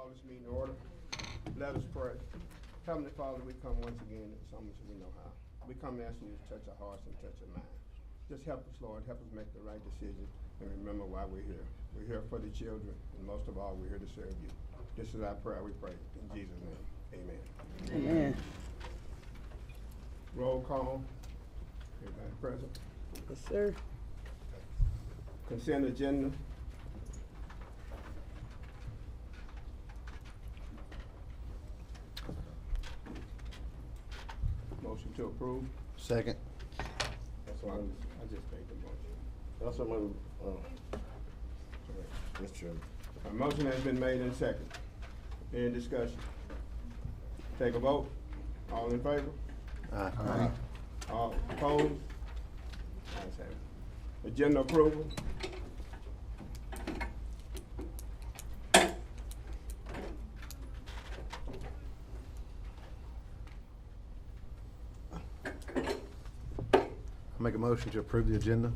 call this meeting to order. Let us pray. Heavenly Father, we come once again in some we know how. We come asking you to touch our hearts and touch our minds. Just help us, Lord. Help us make the right decision and remember why we're here. We're here for the children, and most of all, we're here to serve you. This is our prayer, we pray. In Jesus' name, amen. Amen. Roll call. Everybody present? Yes, sir. Consent agenda. Motion to approve. Second. That's why I just made the motion. Also move, Mr. Chairman. A motion has been made and second. Any discussion? Take a vote. All in favor? Aye. All opposed? Ayes have it. Agenda approval. I make a motion to approve the agenda.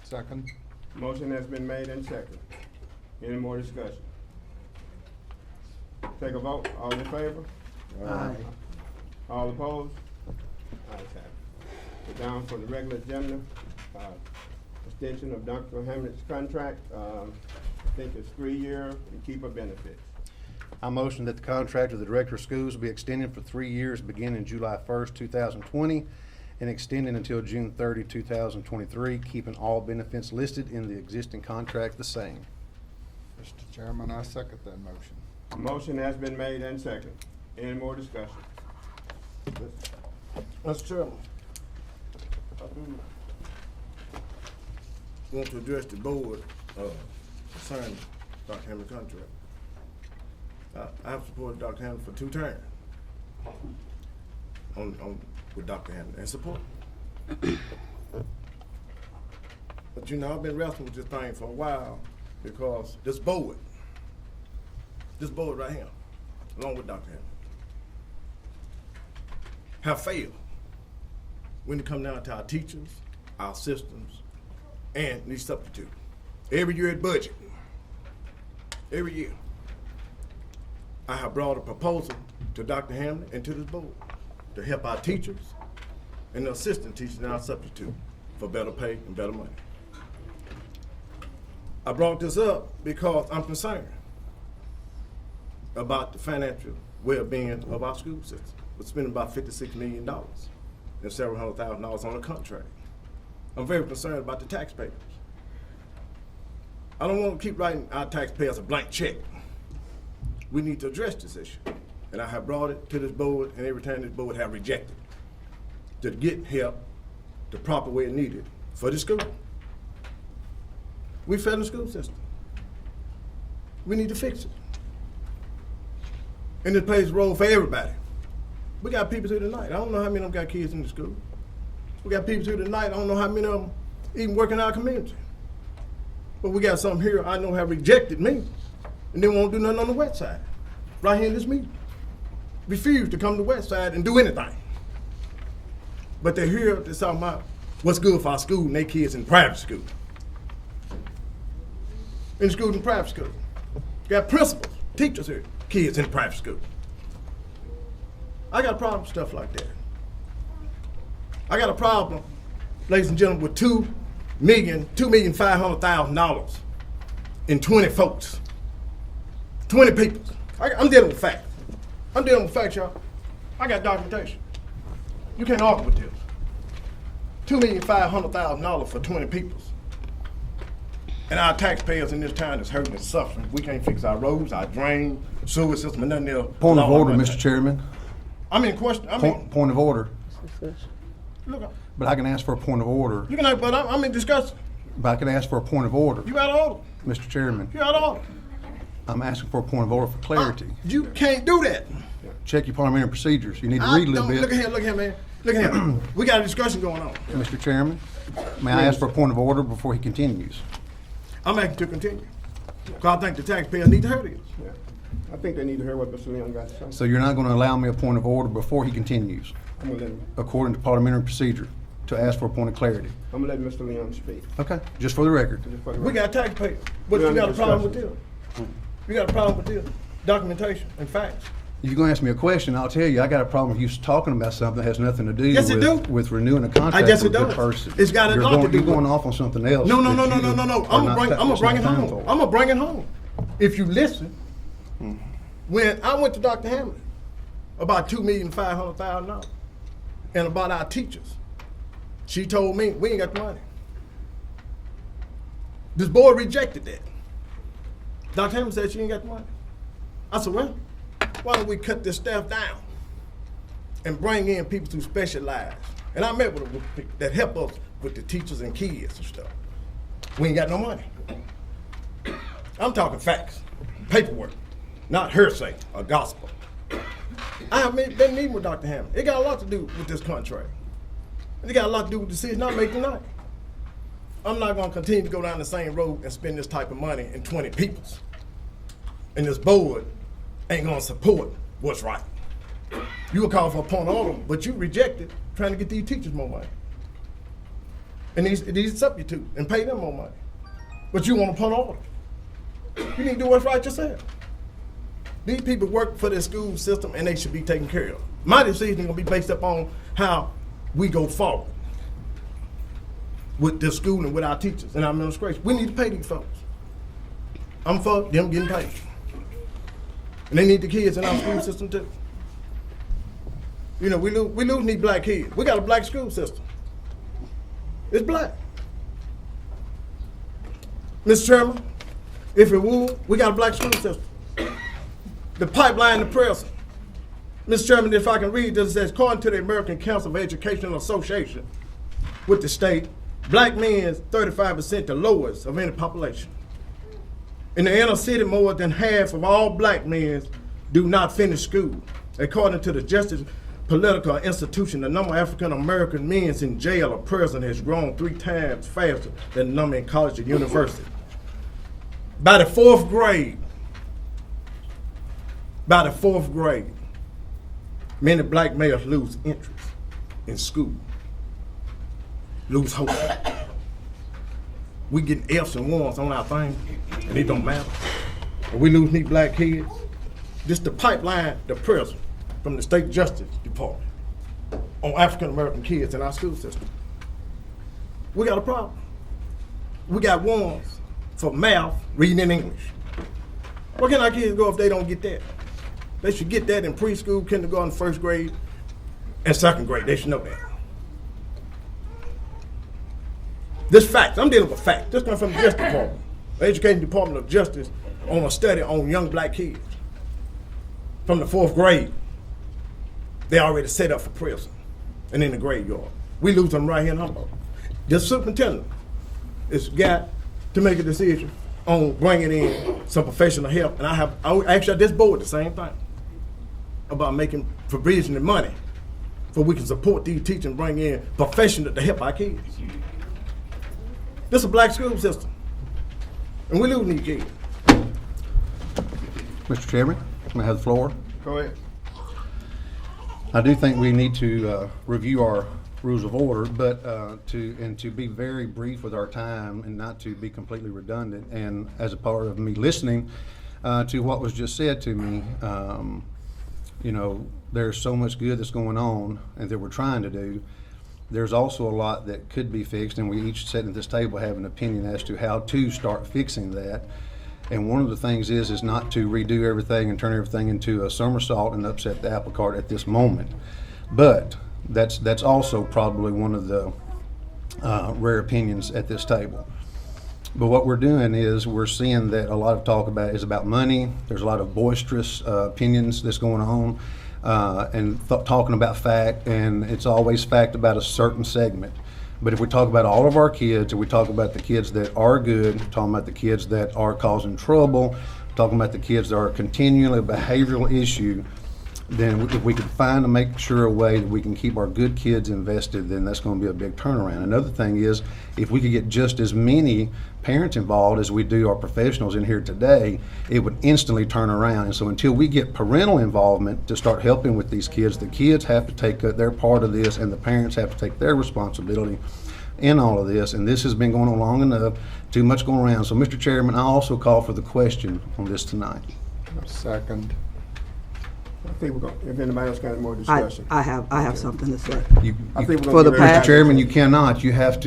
Second. Motion has been made and second. Any more discussion? Take a vote. All in favor? Aye. All opposed? Ayes have it. We're down for the regular agenda. Extension of Dr. Hamlet's contract. I think it's 3-year and keeper benefits. I motion that the contract of the Director of Schools be extended for 3 years beginning July 1st, 2020, and extended until June 30, 2023, keeping all benefits listed in the existing contract the same. Mr. Chairman, I second that motion. A motion has been made and second. Any more discussion? Mr. Chairman, I do want to address the board concerning Dr. Hammond's contract. I have supported Dr. Hammond for 2 terms with Dr. Hammond and support. But you know, I've been wrestling with this thing for a while because this board right here, along with Dr. Hammond, have failed when it comes down to our teachers, our systems, and these substitutes. Every year at budget, every year, I have brought a proposal to Dr. Hamlin and to this board to help our teachers and the assistant teachers and our substitute for better pay and better money. I brought this up because I'm concerned about the financial well-being of our school system. We're spending about $56 million and several $100,000 on a contract. I'm very concerned about the taxpayers. I don't want to keep writing our taxpayers a blank check. We need to address this issue. And I have brought it to this board, and every time this board have rejected to get help the proper way it needed for the school. We failed the school system. We need to fix it. And it plays a role for everybody. We got people here tonight. I don't know how many of them got kids in the school. We got people here tonight. I don't know how many of them even work in our community. But we got some here I know have rejected me and they won't do nothing on the west side. Right here in this meeting. Refuse to come to the west side and do anything. But they're here to talk about what's good for our school and their kids in private school. In schools and private school. Got principals, teachers here, kids in private school. I got a problem with stuff like that. I got a problem, ladies and gentlemen, with $2,500,000 in 20 folks. 20 people. I'm dealing with facts. I'm dealing with facts, y'all. I got documentation. You can't argue with this. $2,500,000 for 20 people. And our taxpayers in this town is hurting and suffering. We can't fix our roads, our drain, sewer system, and nothing else. Point of order, Mr. Chairman. I'm in question. Point of order. Look, But I can ask for a point of order. you can, but I'm in discussion. But I can ask for a point of order, You got order. Mr. Chairman. You got order. I'm asking for a point of order for clarity. You can't do that. Check your parliamentary procedures. You need to read a little bit. Look at here, man. Look at him. We got a discussion going on. Mr. Chairman, may I ask for a point of order before he continues? I'm asking to continue. Because I think the taxpayers need to hear this. Yeah. I think they need to hear what Mr. Leon got to say. So you're not going to allow me a point of order before he continues, I'm gonna let him, according to parliamentary procedure, to ask for a point of clarity? I'm gonna let Mr. Leon speak. Okay, just for the record. Just for the We record. got taxpayers. But We're you got a under problem with discussion. them. You got a problem with this? Documentation and facts. If you're gonna ask me a question, I'll tell you, I got a problem with you talking about something that has nothing to do Yes, it do. with renewing a contract guess with it a good does. person. It's got a You're lot to going- do You're with going it. off on something else. No. that I'm you gonna bring it not home. for. I'm gonna bring it home. If you listen, when I went to Dr. Hammond about $2,500,000 and about our teachers, she told me we ain't got the money. This board rejected that. Dr. Hammond said she ain't got the money. I said, well, why don't we cut this staff down and bring in people who specialize? And I met with people that help us with the teachers and kids and stuff. We ain't got no money. I'm talking facts, paperwork, not hearsay or gospel. I have been meeting with Dr. Hammond. It got a lot to do with this contract. It got a lot to do with the decision I make tonight. I'm not gonna continue to go down the same road and spend this type of money in 20 peoples. And this board ain't gonna support what's right. You will call for a point of order, but you rejected trying to get these teachers more money. And these substitute and pay them more money. But you want a point of order. You need to do what's right yourself. These people work for the school system and they should be taken care of. My decision is gonna be based upon how we go forward with this school and with our teachers and our administration. We need to pay these folks. I'm for them getting paid. And they need the kids in our school system too. You know, we lose these black kids. We got a black school system. It's black. Mr. Chairman, if it would, we got a black school system. The pipeline to prison. Mr. Chairman, if I can read this, it says, according to the American Council of Educational Association with the state, black men is 35% the lowest of any population. In the inner city, more than half of all black men do not finish school. According to the Justice Political Institution, the number of African American men in jail or prison has grown 3 times faster than the number in college and university. By the 4th grade, many black males lose interest in school, lose hope. We getting F's and 1s on our thing, and it don't matter. And we lose these black kids. This the pipeline, the prison from the state justice department on African American kids in our school system. We got a problem. We got 1s for math, reading, and English. Where can our kids go if they don't get that? They should get that in preschool, kindergarten, 1st grade, and 2nd grade. They should know that. This fact, I'm dealing with fact. This comes from the Justice Department, the Education Department of Justice, on a study on young black kids. From the 4th grade, they already set up for prison and in the graveyard. We lose them right here in Humboldt. The superintendent has got to make a decision on bringing in some professional help. And I actually at this board the same thing about making provision and money so we can support these teachers and bring in professionals to help our kids. This is a black school system, and we lose these kids. Mr. Chairman, may I have the floor? Go ahead. I do think we need to review our rules of order, but to be very brief with our time and not to be completely redundant. And as a part of me listening to what was just said to me, you know, there's so much good that's going on and that we're trying to do. There's also a lot that could be fixed, and we each sitting at this table have an opinion as to how to start fixing that. And one of the things is not to redo everything and turn everything into a somersault and upset the apple cart at this moment. But that's also probably one of the rare opinions at this table. But what we're doing is we're seeing that a lot of talk about is about money. There's a lot of boisterous opinions that's going on and talking about fact, and it's always fact about a certain segment. But if we talk about all of our kids, and we talk about the kids that are good, talking about the kids that are causing trouble, talking about the kids that are continually a behavioral issue, then if we can find and make sure a way that we can keep our good kids invested, then that's going to be a big turnaround. Another thing is, if we could get just as many parents involved as we do our professionals in here today, it would instantly turn around. And so until we get parental involvement to start helping with these kids, the kids have to take their part of this and the parents have to take their responsibility. in all of this, and this has been going on long enough, too much going around. So, Mr. Chairman, I also call for the question on this tonight. Second. I think we're going, if anybody else got any more discussion. I have something to say. I think we're For the gonna give past- Mr. everybody- Chairman, you cannot. You have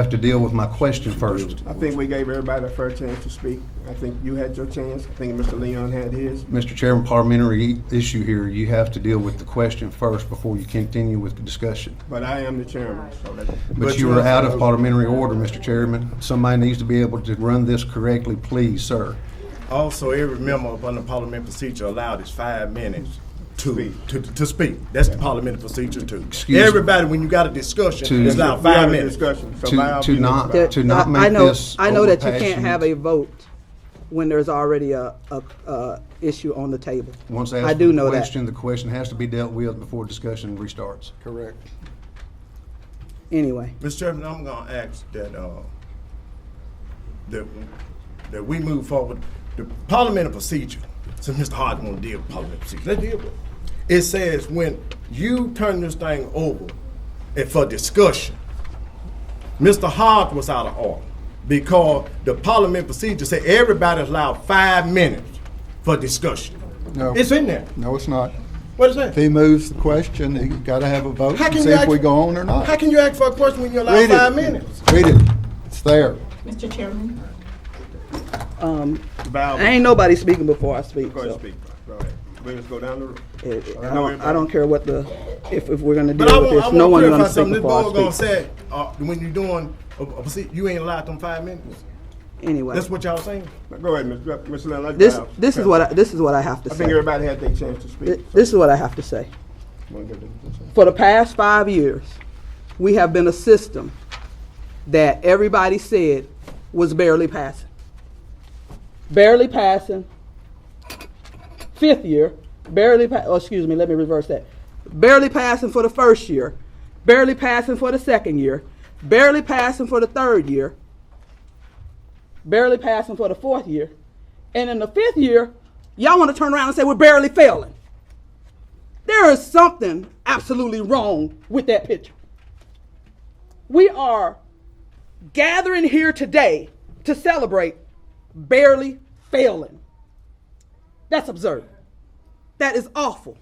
to deal with my question first. I think we gave everybody a fair chance to speak. I think you had your chance. I think Mr. Leon had his. Mr. Chairman, parliamentary issue here, you have to deal with the question first before you continue with the discussion. But I am the chairman, so that. But you are out of parliamentary order, Mr. Chairman. Somebody needs to be able to run this correctly, please, sir. Also, every member of under parliamentary procedure allowed is 5 minutes to speak. That's the parliamentary procedure too. Excuse me. Everybody, when you got a discussion, To- it's allowed We had 5 a minutes. discussion, so To- by all to means, not- by- to not I make know, this I know that you can't have a overpassionate. vote when there's already a issue on the table. Once I asked do the know that. question, the question has to be dealt with before discussion restarts. Correct. Anyway, Mr. Chairman, I'm gonna ask that we move forward. The parliamentary procedure, since Mr. Hart won't deal with parliamentary procedure, let's deal with it. It says when you turn this thing over and for discussion, Mr. Hart was out of order because the parliamentary procedure said everybody's allowed 5 minutes for discussion. No. It's in there. No, it's not. What is If that? he moves the question, he gotta have a vote How and can see you if ask- we go on or not. How can you ask for a question when you're allowed Read 5 it. minutes? Read it. It's there. Mr. Chairman, Val, ain't nobody speaking before I speak, Go ahead, so. speak. Go ahead. We'll just go down the road. I don't care what if we're gonna But deal I with want, this, I no want one's to gonna clarify speak something. This before board gonna I speak. say, when you're doing a procedure, you ain't allowed them 5 minutes. Anyway, That's what y'all saying? Go ahead, Mr. Leonard. let's this, Val. this is what I have to I think say. everybody had their chance to speak. This is what I have to say. Wanna give them a chance? For the past 5 years, we have been a system that everybody said was barely passing. Barely passing. 5th year, excuse me, let me reverse that. Barely passing for the 1st year, barely passing for the 2nd year, barely passing for the 3rd year, barely passing for the 4th year, and in the 5th year, y'all want to turn around and say we're barely failing. There is something absolutely wrong with that picture. We are gathering here today to celebrate barely failing. That's absurd. That is awful.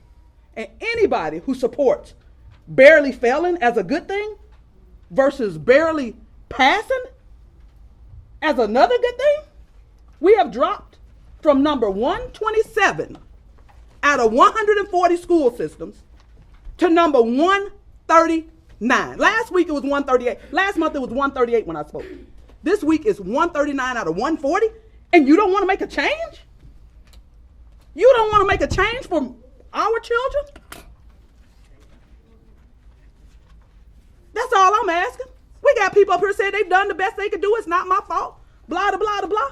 And anybody who supports barely failing as a good thing versus barely passing as another good thing, we have dropped from number 127 out of 140 school systems to number 139. Last week it was 138. Last month it was 138 when I spoke. This week it's 139 out of 140, and you don't want to make a change? You don't want to make a change for our children? That's all I'm asking. We got people up here saying they've done the best they could do. It's not my fault. Blah, blah, blah, blah.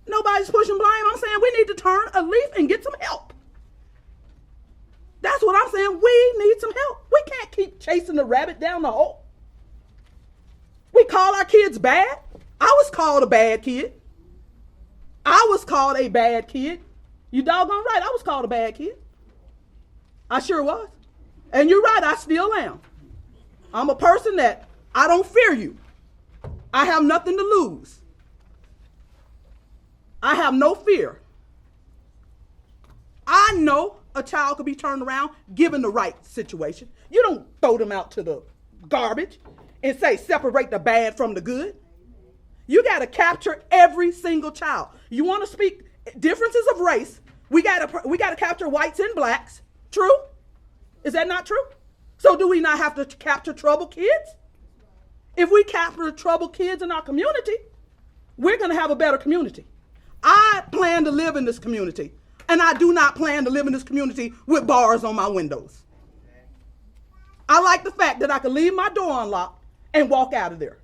Nobody's pushing blame. I'm saying we need to turn a leaf and get some help. That's what I'm saying. We need some help. We can't keep chasing the rabbit down the hole. We call our kids bad. I was called a bad kid. I was called a bad kid. You doggone right, I was called a bad kid. I sure was. And you're right, I still am. I'm a person that I don't fear you. I have nothing to lose. I have no fear. I know a child could be turned around given the right situation. You don't throw them out to the garbage and say separate the bad from the good. You got to capture every single child. You want to speak differences of race? We got to capture whites and blacks. True? Is that not true? So do we not have to capture troubled kids? If we capture troubled kids in our community, we're going to have a better community. I plan to live in this community, and I do not plan to live in this community with bars on my windows. I like the fact that I can leave my door unlocked and walk out of there.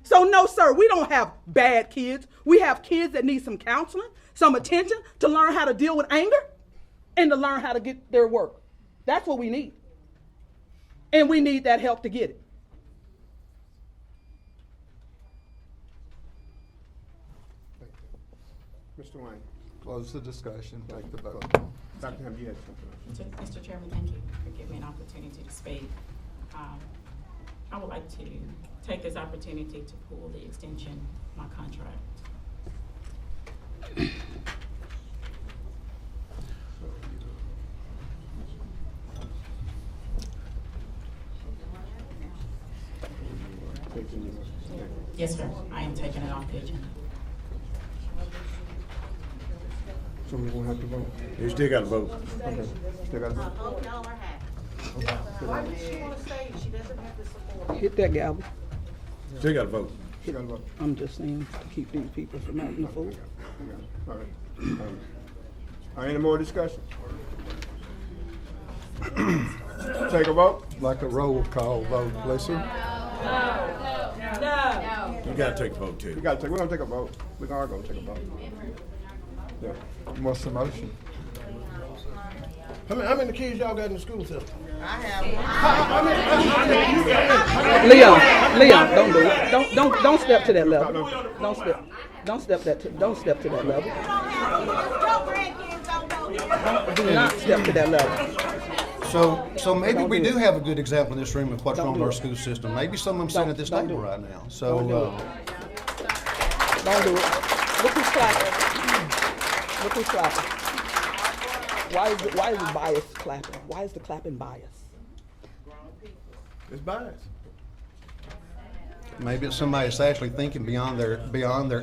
So no, sir, we don't have bad kids. We have kids that need some counseling, some attention to learn how to deal with anger and to learn how to get their work. That's what we need. And we need that help to get it. Mr. Wayne, Close the discussion, take the vote. Dr. Ham, you had something else. Mr. Chairman, thank you for giving me an opportunity to speak. I would like to take this opportunity to pull the extension of my contract. Yes, sir. I am taking it off the agenda. So we won't have to vote. You still gotta vote. Okay. Still got to vote. Hope y'all are happy. Why would she wanna stay if she doesn't have the support? Hit that gavel. Still gotta vote. Still got to vote. I'm just saying to keep these people from acting a fool. All right. Any more discussion? Take a vote. Like a roll call vote, please, sir. You gotta take a vote too. We're gonna take a vote. We are gonna take a vote. Yeah. What's the motion? How many kids y'all got in the school system? Leon, don't do it. Don't step to that level. Don't step to that level. Do not step to that level. So maybe we do have a good example in this room of what's wrong with our school system. Maybe some of them sitting at this Don't table do it. right now. So, Don't do it. Look who's clapping. Look who's clapping. Why is the bias clapping? Why is the clapping bias? It's biased. maybe it's somebody that's actually thinking beyond their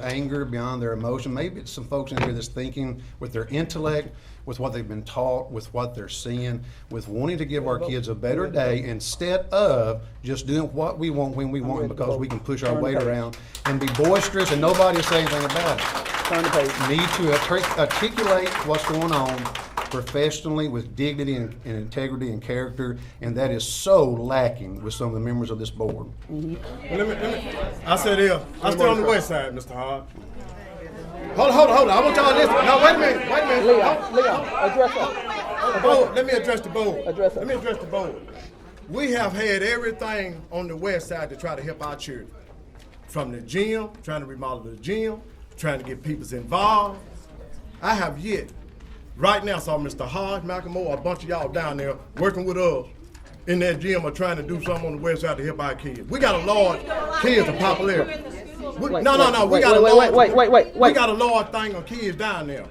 anger, beyond their emotion. Maybe it's some folks in here that's thinking with their intellect, with what they've been taught, with what they're seeing, with wanting to give our kids a better day instead of just doing what we want when we want because we can push our weight around and be boisterous and nobody will say anything about it. Turn the page. Need to articulate what's going on professionally with dignity and integrity and character, and that is so lacking with some of the members of this board. Well, let me. I said here. I stay on the west side, Mr. Hart. Hold on. I want y'all to listen. No, wait a minute. Leon, address us. The board. Let me address the board. Address us. Let me address the board. We have had everything on the west side to try to help our children. From the gym, trying to remodel the gym, trying to get people involved. I have yet, right now, saw Mr. Hart, Malcolm Moore, a bunch of y'all down there working with us in that gym or trying to do something on the west side to help our kids. We got a large kids of popularity. We got a large thing of kids down there.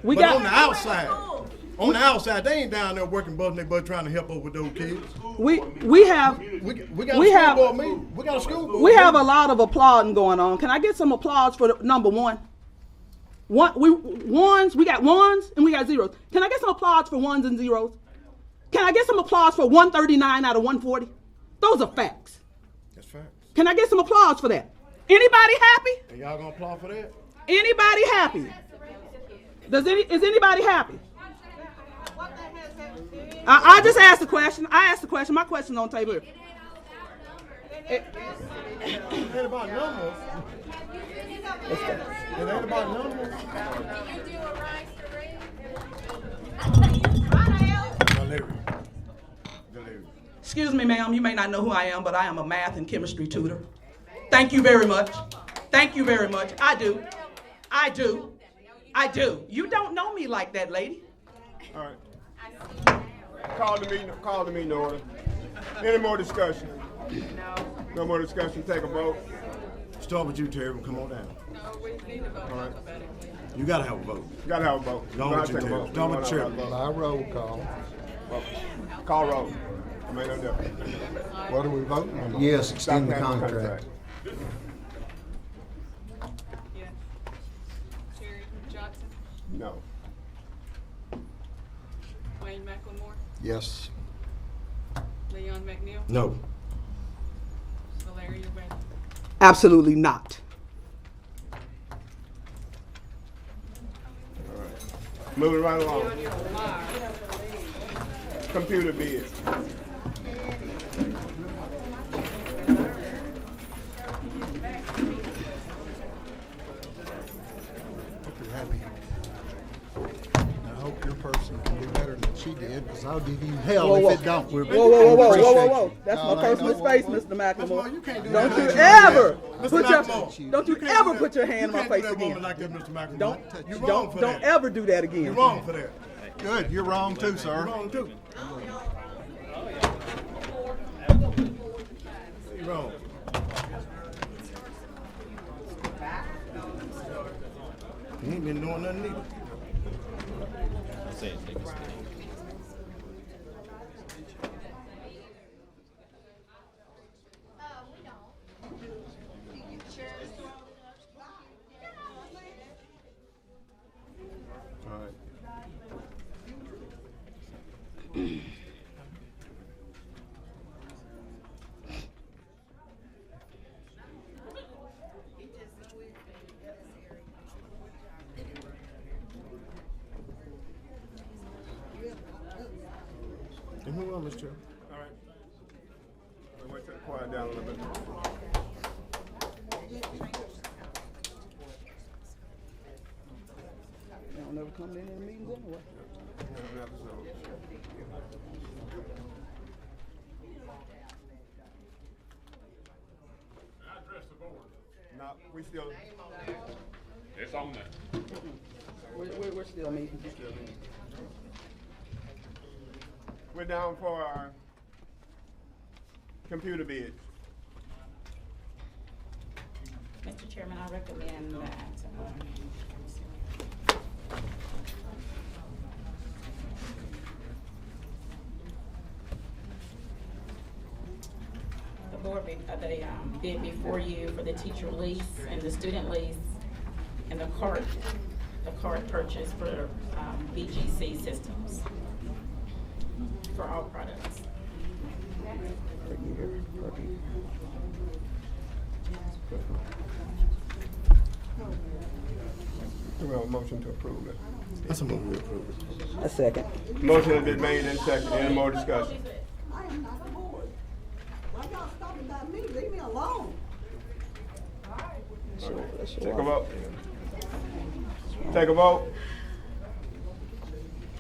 On the outside, they ain't down there working busting their butt trying to help us with those kids. We got a school board. We have a lot of applauding going on. Can I get some applause for number one? We got ones and we got zeros. Can I get some applause for ones and zeros? Can I get some applause for 139 out of 140? Those are facts. That's facts. Can I get some applause for that? Anybody happy? And y'all gonna applaud for that? Anybody happy? Is anybody happy? I just asked the question. I asked the question. My question's on the table here. It ain't about numbers. It ain't about numbers. Excuse me, ma'am. You may not know who I am, but I am a math and chemistry tutor. Thank you very much. Thank you very much. I do. You don't know me like that, lady. All right. Call the meeting to order. Any more discussion? No more discussion. Take a vote. Start with you, Terry. Come on down. All right. You gotta have a vote. You gotta have a vote. Start with you, Terry. Start with the chair. By roll call. Call roll. I mean, no difference. What are we voting on? Yes, extend the Stop having a contract. Yes. Sherry Johnson, No. Wayne McLemore, Yes. Leon McNeil, No. Valeria Wayne. Absolutely not. All right. Moving right along. Computer bids. I hope your person can do better than she did, because I'll give you hell Whoa, if it don't. Whoa. That's my personal space, Mr. McLemore. Don't you ever put your hand in my face again. Like that, Mr. McLemore. Don't ever do that again. You're wrong for that. Good, you're wrong too, You're sir. wrong too. You're wrong. Hold on, Mr. Chairman. All right. We'll wait till it quiet down a little bit. They don't never come to any of the meetings anyway. No, we still. It's on there. We're still meeting. We're down for our computer bids. Mr. Chairman, I recommend that, the board, bid before you for the teacher lease and the student lease and the cart purchase for, BGC systems for all products. Do we have a motion to approve it? That's a move we approve it. A second. Motion has been made and seconded. Any more discussion? I am not a board. Why y'all talking about me? Leave me alone. Take a vote. Take a vote.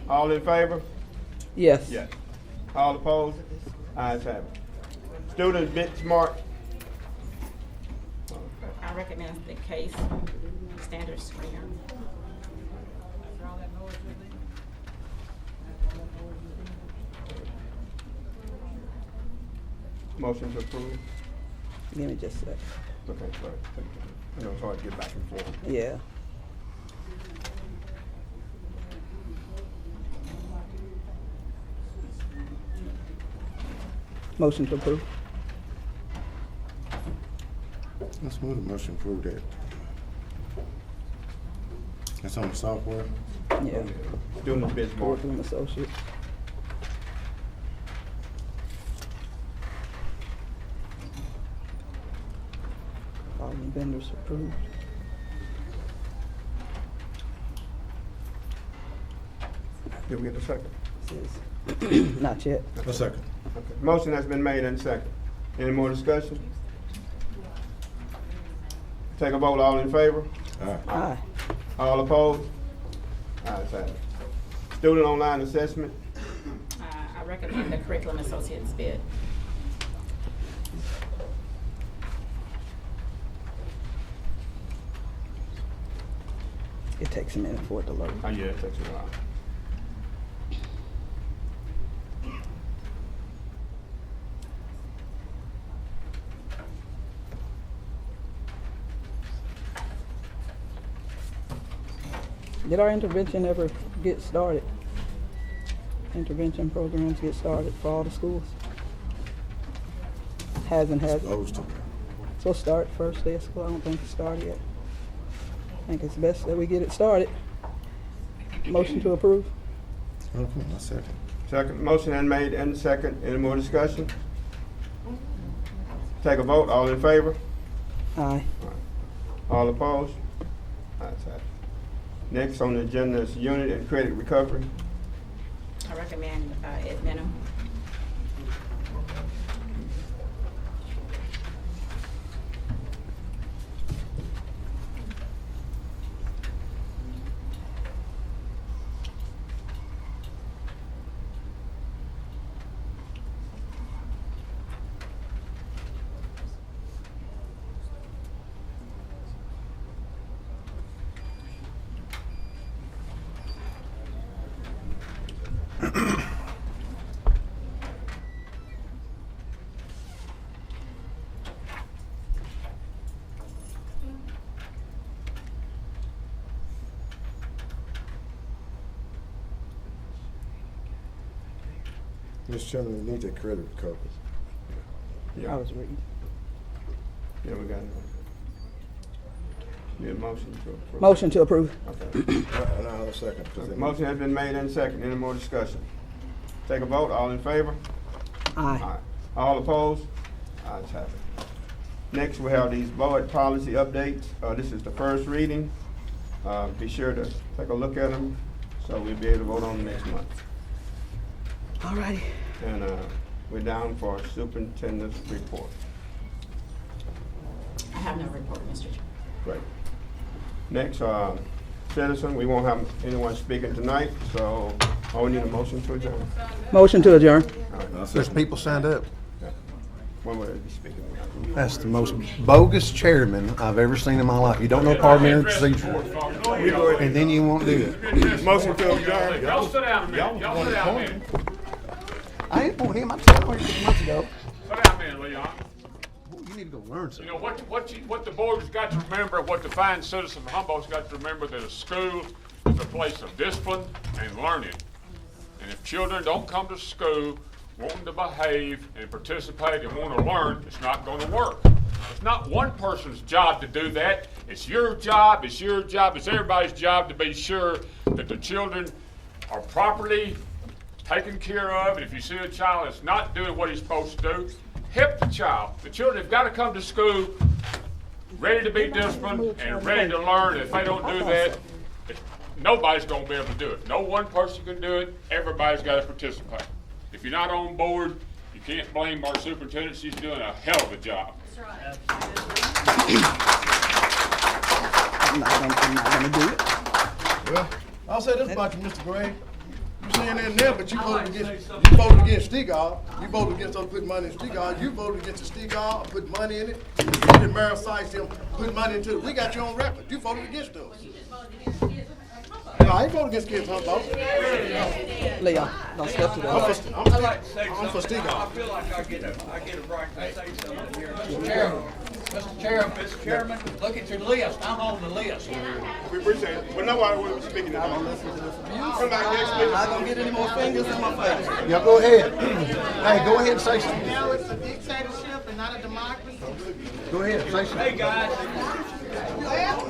All in favor? Yes. Yes. All opposed? Ayes have it. Student benchmark. I recommend the case standard screener. Motion to approve. Give me just a second. Okay, sorry. I know it's hard to get back and forth. Yeah. Motion to approve. Let's move the motion to approve that. That's on the software. Yeah. Student benchmark. Curriculum associate. Following vendors approved. Did we get a second? Says- Not yet. A second. Okay. Motion has been made and seconded. Any more discussion? Take a vote. All in favor? Aye. All opposed? Ayes have it. Student online assessment. I recommend the curriculum associates bid. It takes a minute for it to load. Oh, yeah, it takes a while. Did our intervention ever get started? Intervention programs get started for all the schools? Hasn't. Supposed to. So start first day of school. I don't think it's started yet. I think it's best that we get it started. Motion to approve. Okay, a second. Second, motion and made and second. Any more discussion? Take a vote. All in favor? Aye. All opposed? Ayes have it. Next on the agenda is unit and credit recovery. I recommend Ed Minimum. Mr. Chairman, we need that credit recovery. I was reading. Yeah, we got it. Need a motion to approve. Motion to approve. Okay. And I have a second. 'cause they- Motion has been made and second. Any more discussion? Take a vote. All in favor? Aye. All opposed? Ayes have it. Next, we have these board policy updates. This is the first reading. Be sure to take a look at them, so we'll be able to vote on them next month. All righty. And we're down for superintendent's report. I have no report, Mr. Chair. Great. Next, citizen, we won't have anyone speaking tonight, so I will need a motion to adjourn. Motion to adjourn. All right. There's people signed up. One way to be speaking. That's the most bogus chairman I've ever seen in my life. You don't know parliamentary procedure, and then you won't do it. Motion to adjourn. Y'all sit down a minute. Y'all sit down a minute. I ain't for him. I told you 6 months ago. Sit down a minute, Leon. You need to go learn You something. know, what the board's got to remember, what the fine citizen of Humboldt's got to remember, that a school is a place of discipline and learning. And if children don't come to school wanting to behave and participate and want to learn, it's not going to work. It's not one person's job to do that. It's your job, it's your job, it's everybody's job to be sure that the children are properly taken care of. And if you see a child that's not doing what he's supposed to do, help the child. The children have got to come to school ready to be disciplined and ready to learn. If they don't do that, nobody's going to be able to do it. No one person can do it. Everybody's got to participate. If you're not on board, you can't blame our superintendent. She's doing a hell of a job. I'm not gonna do it. Well, I'll say this about you, Mr. Gray. You saying that now, but you voted against Stigall. You voted against us putting money in Stigall. You voted against the Stigall, putting money in it. You did Mayor Sykes him putting money into it. We got you on record. You voted against us. No, I ain't voted against kids, Humboldt. Leon, don't step to that. I'm for Stigall. I feel like I get a right to say something here. Mr. Chairman, look at your list. I'm on the list. We appreciate it. Well, nobody will be speaking tonight. Come back next week. I'm not gonna get any more fingers in my face. Yeah, go ahead. Hey, go ahead and say something. Now it's a dictatorship and not a democracy. Go ahead, say something. Hey, guys. Well,